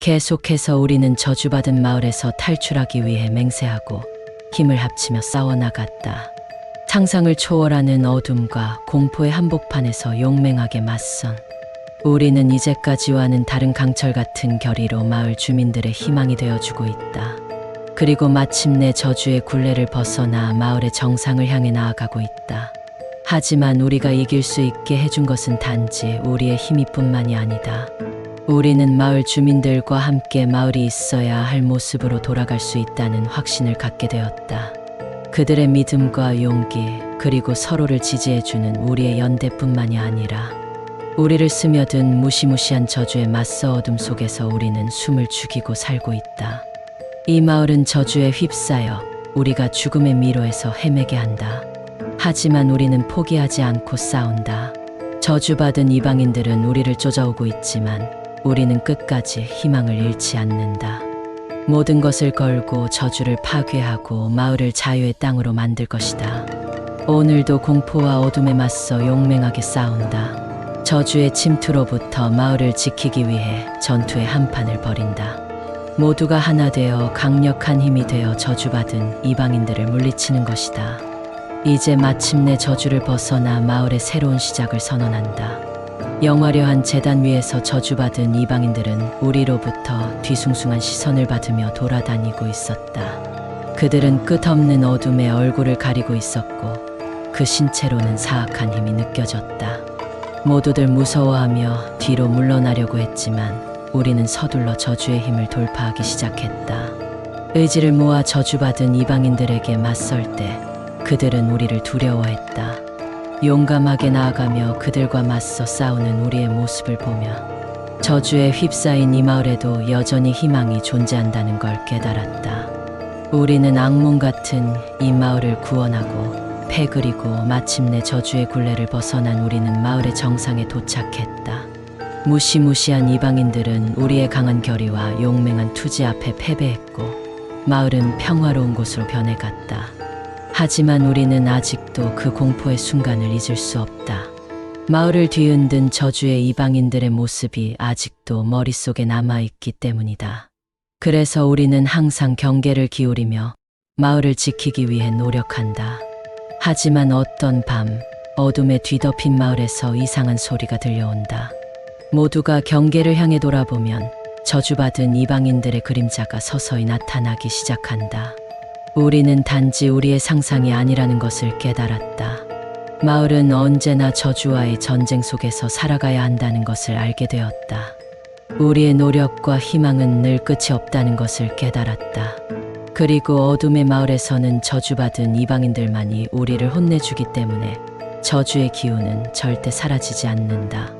계속해서 우리는 저주받은 마을에서 탈출하기 위해 맹세하고 힘을 합치며 싸워나갔다. 상상을 초월하는 어둠과 공포의 한복판에서 용맹하게 맞선 우리는 이제까지와는 다른 강철 같은 결의로 마을 주민들의 희망이 되어주고 있다. 그리고 마침내 저주의 굴레를 벗어나 마을의 정상을 향해 나아가고 있다. 하지만 우리가 이길 수 있게 해준 것은 단지 우리의 힘이뿐만이 아니다. 우리는 마을 주민들과 함께 마을이 있어야 할 모습으로 돌아갈 수 있다는 확신을 갖게 되었다. 그들의 믿음과 용기, 그리고 서로를 지지해주는 우리의 연대뿐만이 아니라 우리를 스며든 무시무시한 저주에 맞서 어둠 속에서 우리는 숨을 죽이고 살고 있다. 이 마을은 저주에 휩싸여 우리가 죽음의 미로에서 헤매게 한다. 하지만 우리는 포기하지 않고 싸운다. 저주받은 이방인들은 우리를 쫓아오고 있지만 우리는 끝까지 희망을 잃지 않는다. 모든 것을 걸고 저주를 파괴하고 마을을 자유의 땅으로 만들 것이다. 오늘도 공포와 어둠에 맞서 용맹하게 싸운다. 저주의 침투로부터 마을을 지키기 위해 전투의 한판을 벌인다. 모두가 하나 되어 강력한 힘이 되어 저주받은 이방인들을 물리치는 것이다. 이제 마침내 저주를 벗어나 마을의 새로운 시작을 선언한다. 영화려한 제단 위에서 저주받은 이방인들은 우리로부터 뒤숭숭한 시선을 받으며 돌아다니고 있었다. 그들은 끝없는 어둠에 얼굴을 가리고 있었고 그 신체로는 사악한 힘이 느껴졌다. 모두들 무서워하며 뒤로 물러나려고 했지만 우리는 서둘러 저주의 힘을 돌파하기 시작했다. 의지를 모아 저주받은 이방인들에게 맞설 때 그들은 우리를 두려워했다. 용감하게 나아가며 그들과 맞서 싸우는 우리의 모습을 보며 저주에 휩싸인 이 마을에도 여전히 희망이 존재한다는 걸 깨달았다. 우리는 악몽 같은 이 마을을 구원하고 패그리고 마침내 저주의 굴레를 벗어난 우리는 마을의 정상에 도착했다. 무시무시한 이방인들은 우리의 강한 결의와 용맹한 투지 앞에 패배했고 마을은 평화로운 곳으로 변해갔다. 하지만 우리는 아직도 그 공포의 순간을 잊을 수 없다. 마을을 뒤흔든 저주의 이방인들의 모습이 아직도 머릿속에 남아있기 때문이다. 그래서 우리는 항상 경계를 기울이며 마을을 지키기 위해 노력한다. 하지만 어떤 밤 어둠에 뒤덮인 마을에서 이상한 소리가 들려온다. 모두가 경계를 향해 돌아보면 저주받은 이방인들의 그림자가 서서히 나타나기 시작한다. 우리는 단지 우리의 상상이 아니라는 것을 깨달았다. 마을은 언제나 저주와의 전쟁 속에서 살아가야 한다는 것을 알게 되었다. 우리의 노력과 희망은 늘 끝이 없다는 것을 깨달았다. 그리고 어둠의 마을에서는 저주받은 이방인들만이 우리를 혼내주기 때문에 저주의 기운은 절대 사라지지 않는다.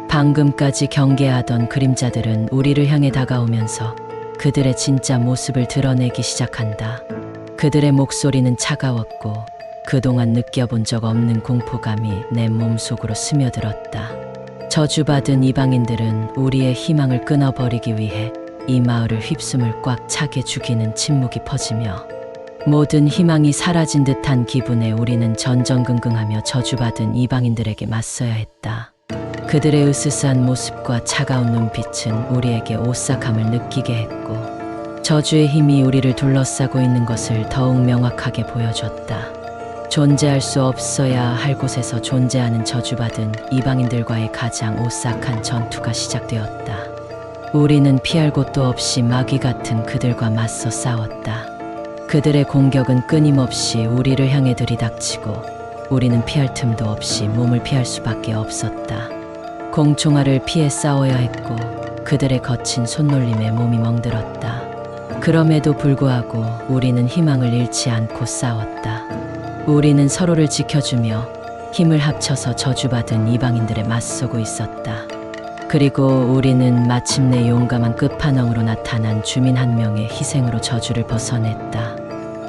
방금까지 경계하던 그림자들은 우리를 향해 다가오면서 그들의 진짜 모습을 드러내기 시작한다. 그들의 목소리는 차가웠고 그동안 느껴본 적 없는 공포감이 내 몸속으로 스며들었다. 저주받은 이방인들은 우리의 희망을 끊어버리기 위해 이 마을을 휩숨을 꽉 차게 죽이는 침묵이 퍼지며 모든 희망이 사라진 듯한 기분에 우리는 전전긍긍하며 저주받은 이방인들에게 맞서야 했다. 그들의 으스스한 모습과 차가운 눈빛은 우리에게 오싹함을 느끼게 했고 저주의 힘이 우리를 둘러싸고 있는 것을 더욱 명확하게 보여줬다. 존재할 수 없어야 할 곳에서 존재하는 저주받은 이방인들과의 가장 오싹한 전투가 시작되었다. 우리는 피할 곳도 없이 마귀 같은 그들과 맞서 싸웠다. 그들의 공격은 끊임없이 우리를 향해 들이닥치고 우리는 피할 틈도 없이 몸을 피할 수밖에 없었다. 공총알을 피해 싸워야 했고 그들의 거친 손놀림에 몸이 멍들었다. 그럼에도 불구하고 우리는 희망을 잃지 않고 싸웠다. 우리는 서로를 지켜주며 힘을 합쳐서 저주받은 이방인들에 맞서고 있었다. 그리고 우리는 마침내 용감한 끝판왕으로 나타난 주민 한 명의 희생으로 저주를 벗어냈다.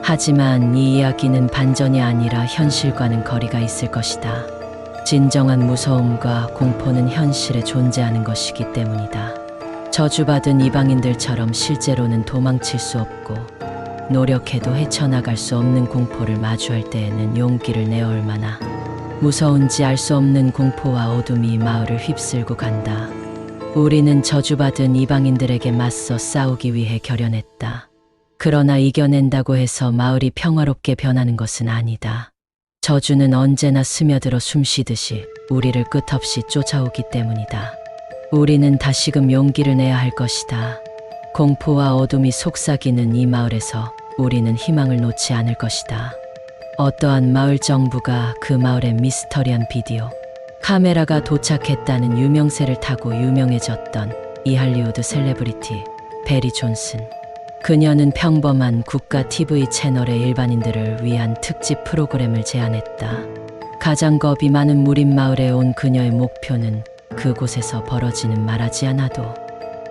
하지만 이 이야기는 반전이 아니라 현실과는 거리가 있을 것이다. 진정한 무서움과 공포는 현실에 존재하는 것이기 때문이다. 저주받은 이방인들처럼 실제로는 도망칠 수 없고 노력해도 헤쳐나갈 수 없는 공포를 마주할 때에는 용기를 내어 얼마나 무서운지 알 수 없는 공포와 어둠이 마을을 휩쓸고 간다. 우리는 저주받은 이방인들에게 맞서 싸우기 위해 결연했다. 그러나 이겨낸다고 해서 마을이 평화롭게 변하는 것은 아니다. 저주는 언제나 스며들어 숨쉬듯이 우리를 끝없이 쫓아오기 때문이다. 우리는 다시금 용기를 내야 할 것이다. 공포와 어둠이 속삭이는 이 마을에서 우리는 희망을 놓지 않을 것이다. 어떠한 마을 정부가 그 마을의 미스터리한 비디오 카메라가 도착했다는 유명세를 타고 유명해졌던 이 할리우드 셀레브리티 베리 존슨. 그녀는 평범한 국가 TV 채널의 일반인들을 위한 특집 프로그램을 제안했다. 가장 겁이 많은 무림 마을에 온 그녀의 목표는 그곳에서 벌어지는 말하지 않아도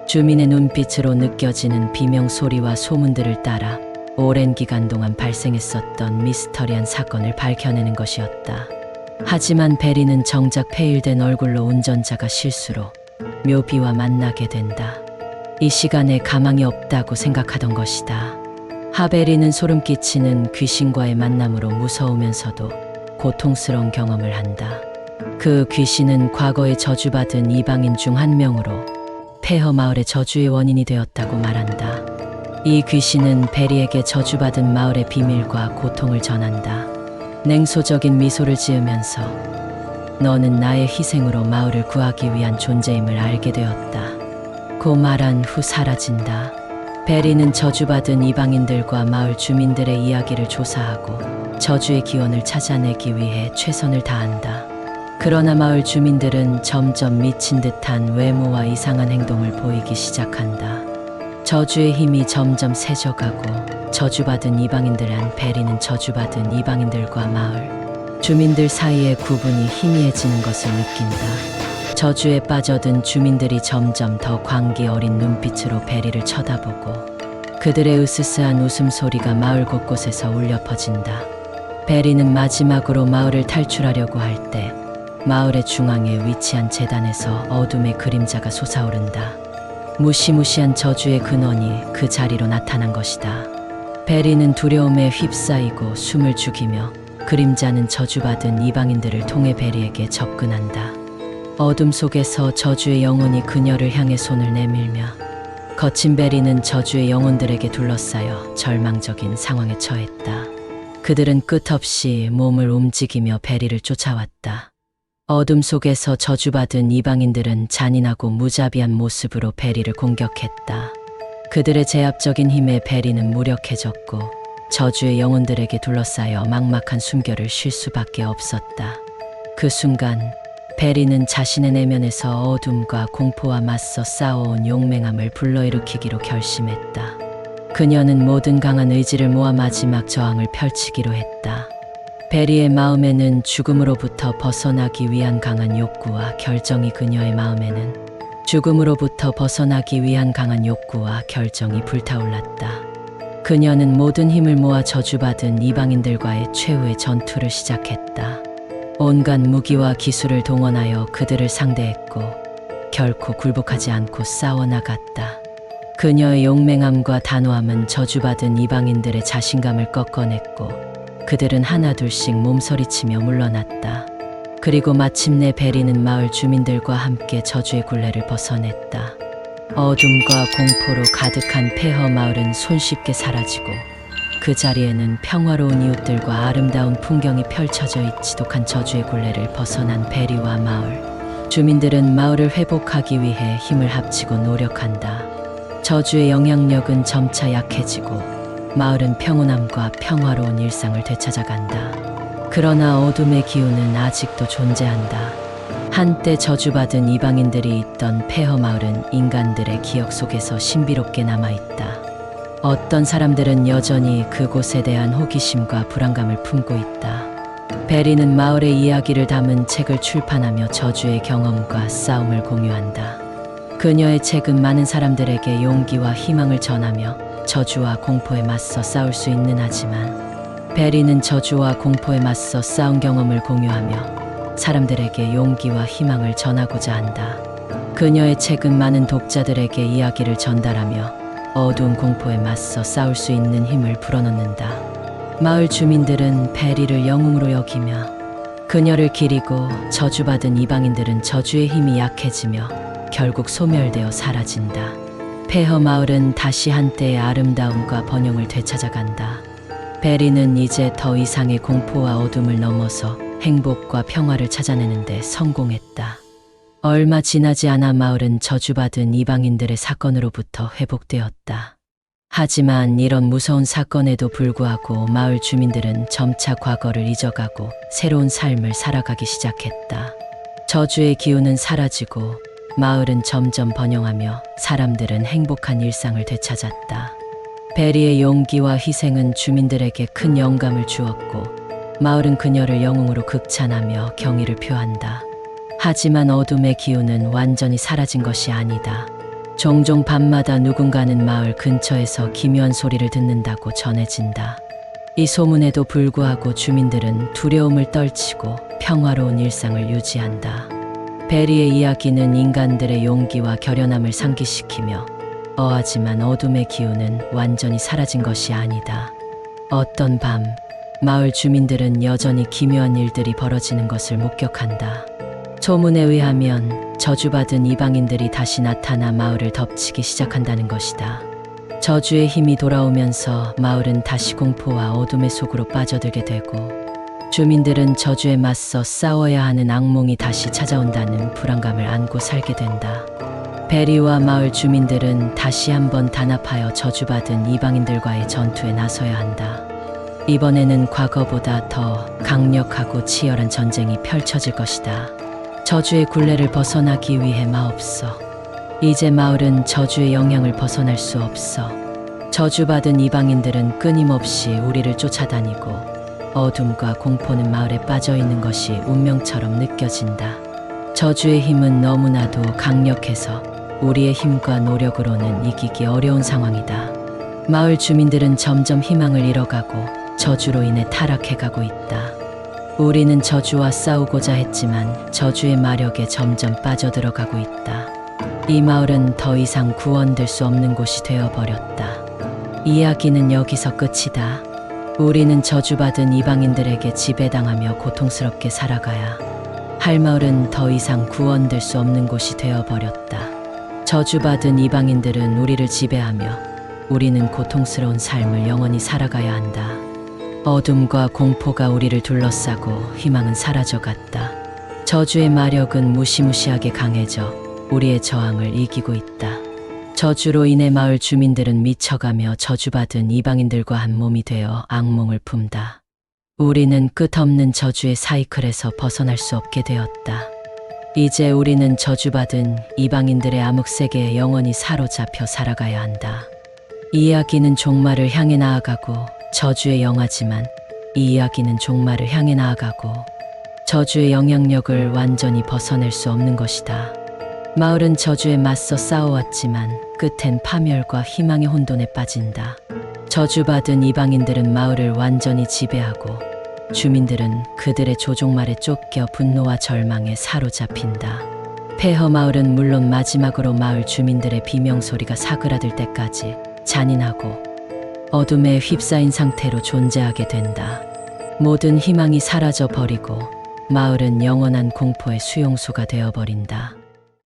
주민의 눈빛으로 느껴지는 비명 소리와 소문들을 따라 오랜 기간 동안 발생했었던 미스터리한 사건을 밝혀내는 것이었다. 하지만 베리는 정작 페일된 얼굴로 운전자가 실수로 묘비와 만나게 된다. 이 시간에 가망이 없다고 생각하던 것이다. 하베리는 소름 끼치는 귀신과의 만남으로 무서우면서도 고통스러운 경험을 한다. 그 귀신은 과거에 저주받은 이방인 중 한 명으로 폐허 마을의 저주의 원인이 되었다고 말한다. 이 귀신은 베리에게 저주받은 마을의 비밀과 고통을 전한다. 냉소적인 미소를 지으면서 너는 나의 희생으로 마을을 구하기 위한 존재임을 알게 되었다. 고 말한 후 사라진다. 베리는 저주받은 이방인들과 마을 주민들의 이야기를 조사하고 저주의 기원을 찾아내기 위해 최선을 다한다. 그러나 마을 주민들은 점점 미친 듯한 외모와 이상한 행동을 보이기 시작한다. 저주의 힘이 점점 세져가고 저주받은 이방인들한 베리는 저주받은 이방인들과 마을 주민들 사이의 구분이 희미해지는 것을 느낀다. 저주에 빠져든 주민들이 점점 더 광기 어린 눈빛으로 베리를 쳐다보고 그들의 으스스한 웃음소리가 마을 곳곳에서 울려 퍼진다. 베리는 마지막으로 마을을 탈출하려고 할 때 마을의 중앙에 위치한 제단에서 어둠의 그림자가 솟아오른다. 무시무시한 저주의 근원이 그 자리로 나타난 것이다. 베리는 두려움에 휩싸이고 숨을 죽이며 그림자는 저주받은 이방인들을 통해 베리에게 접근한다. 어둠 속에서 저주의 영혼이 그녀를 향해 손을 내밀며 거친 베리는 저주의 영혼들에게 둘러싸여 절망적인 상황에 처했다. 그들은 끝없이 몸을 움직이며 베리를 쫓아왔다. 어둠 속에서 저주받은 이방인들은 잔인하고 무자비한 모습으로 베리를 공격했다. 그들의 제압적인 힘에 베리는 무력해졌고 저주의 영혼들에게 둘러싸여 막막한 숨결을 쉴 수밖에 없었다. 그 순간 베리는 자신의 내면에서 어둠과 공포와 맞서 싸워온 용맹함을 불러일으키기로 결심했다. 그녀는 모든 강한 의지를 모아 마지막 저항을 펼치기로 했다. 베리의 마음에는 죽음으로부터 벗어나기 위한 강한 욕구와 결정이 그녀의 마음에는 죽음으로부터 벗어나기 위한 강한 욕구와 결정이 불타올랐다. 그녀는 모든 힘을 모아 저주받은 이방인들과의 최후의 전투를 시작했다. 온갖 무기와 기술을 동원하여 그들을 상대했고 결코 굴복하지 않고 싸워나갔다. 그녀의 용맹함과 단호함은 저주받은 이방인들의 자신감을 꺾어냈고 그들은 하나둘씩 몸서리치며 물러났다. 그리고 마침내 베리는 마을 주민들과 함께 저주의 굴레를 벗어냈다. 어둠과 공포로 가득한 폐허 마을은 손쉽게 사라지고 그 자리에는 평화로운 이웃들과 아름다운 풍경이 펼쳐져 있. 지독한 저주의 굴레를 벗어난 베리와 마을 주민들은 마을을 회복하기 위해 힘을 합치고 노력한다. 저주의 영향력은 점차 약해지고 마을은 평온함과 평화로운 일상을 되찾아간다. 그러나 어둠의 기운은 아직도 존재한다. 한때 저주받은 이방인들이 있던 폐허 마을은 인간들의 기억 속에서 신비롭게 남아있다. 어떤 사람들은 여전히 그곳에 대한 호기심과 불안감을 품고 있다. 베리는 마을의 이야기를 담은 책을 출판하며 저주의 경험과 싸움을 공유한다. 그녀의 책은 많은 사람들에게 용기와 희망을 전하며 저주와 공포에 맞서 싸울 수 있는 하지만 베리는 저주와 공포에 맞서 싸운 경험을 공유하며 사람들에게 용기와 희망을 전하고자 한다. 그녀의 책은 많은 독자들에게 이야기를 전달하며 어두운 공포에 맞서 싸울 수 있는 힘을 불어넣는다. 마을 주민들은 베리를 영웅으로 여기며 그녀를 기리고 저주받은 이방인들은 저주의 힘이 약해지며 결국 소멸되어 사라진다. 폐허 마을은 다시 한때의 아름다움과 번영을 되찾아간다. 베리는 이제 더 이상의 공포와 어둠을 넘어서 행복과 평화를 찾아내는데 성공했다. 얼마 지나지 않아 마을은 저주받은 이방인들의 사건으로부터 회복되었다. 하지만 이런 무서운 사건에도 불구하고 마을 주민들은 점차 과거를 잊어가고 새로운 삶을 살아가기 시작했다. 저주의 기운은 사라지고 마을은 점점 번영하며 사람들은 행복한 일상을 되찾았다. 베리의 용기와 희생은 주민들에게 큰 영감을 주었고 마을은 그녀를 영웅으로 극찬하며 경의를 표한다. 하지만 어둠의 기운은 완전히 사라진 것이 아니다. 종종 밤마다 누군가는 마을 근처에서 기묘한 소리를 듣는다고 전해진다. 이 소문에도 불구하고 주민들은 두려움을 떨치고 평화로운 일상을 유지한다. 베리의 이야기는 인간들의 용기와 결연함을 상기시키며 하지만 어둠의 기운은 완전히 사라진 것이 아니다. 어떤 밤, 마을 주민들은 여전히 기묘한 일들이 벌어지는 것을 목격한다. 소문에 의하면 저주받은 이방인들이 다시 나타나 마을을 덮치기 시작한다는 것이다. 저주의 힘이 돌아오면서 마을은 다시 공포와 어둠의 속으로 빠져들게 되고 주민들은 저주에 맞서 싸워야 하는 악몽이 다시 찾아온다는 불안감을 안고 살게 된다. 베리와 마을 주민들은 다시 한번 단합하여 저주받은 이방인들과의 전투에 나서야 한다. 이번에는 과거보다 더 강력하고 치열한 전쟁이 펼쳐질 것이다. 저주의 굴레를 벗어나기 위해 마옵소. 이제 마을은 저주의 영향을 벗어날 수 없어. 저주받은 이방인들은 끊임없이 우리를 쫓아다니고 어둠과 공포는 마을에 빠져있는 것이 운명처럼 느껴진다. 저주의 힘은 너무나도 강력해서 우리의 힘과 노력으로는 이기기 어려운 상황이다. 마을 주민들은 점점 희망을 잃어가고 저주로 인해 타락해가고 있다. 우리는 저주와 싸우고자 했지만 저주의 마력에 점점 빠져들어가고 있다. 이 마을은 더 이상 구원될 수 없는 곳이 되어버렸다. 이야기는 여기서 끝이다. 우리는 저주받은 이방인들에게 지배당하며 고통스럽게 살아가야 할 마을은 더 이상 구원될 수 없는 곳이 되어버렸다. 저주받은 이방인들은 우리를 지배하며 우리는 고통스러운 삶을 영원히 살아가야 한다. 어둠과 공포가 우리를 둘러싸고 희망은 사라져갔다. 저주의 마력은 무시무시하게 강해져 우리의 저항을 이기고 있다. 저주로 인해 마을 주민들은 미쳐가며 저주받은 이방인들과 한 몸이 되어 악몽을 품다. 우리는 끝없는 저주의 사이클에서 벗어날 수 없게 되었다. 이제 우리는 저주받은 이방인들의 암흑세계에 영원히 사로잡혀 살아가야 한다. 이 이야기는 종말을 향해 나아가고 저주의 영화지만 이 이야기는 종말을 향해 나아가고 저주의 영향력을 완전히 벗어낼 수 없는 것이다. 마을은 저주에 맞서 싸워왔지만 끝엔 파멸과 희망의 혼돈에 빠진다. 저주받은 이방인들은 마을을 완전히 지배하고 주민들은 그들의 조종말에 쫓겨 분노와 절망에 사로잡힌다. 폐허 마을은 물론 마지막으로 마을 주민들의 비명소리가 사그라들 때까지 잔인하고 어둠에 휩싸인 상태로 존재하게 된다. 모든 희망이 사라져 버리고 마을은 영원한 공포의 수용소가 되어버린다.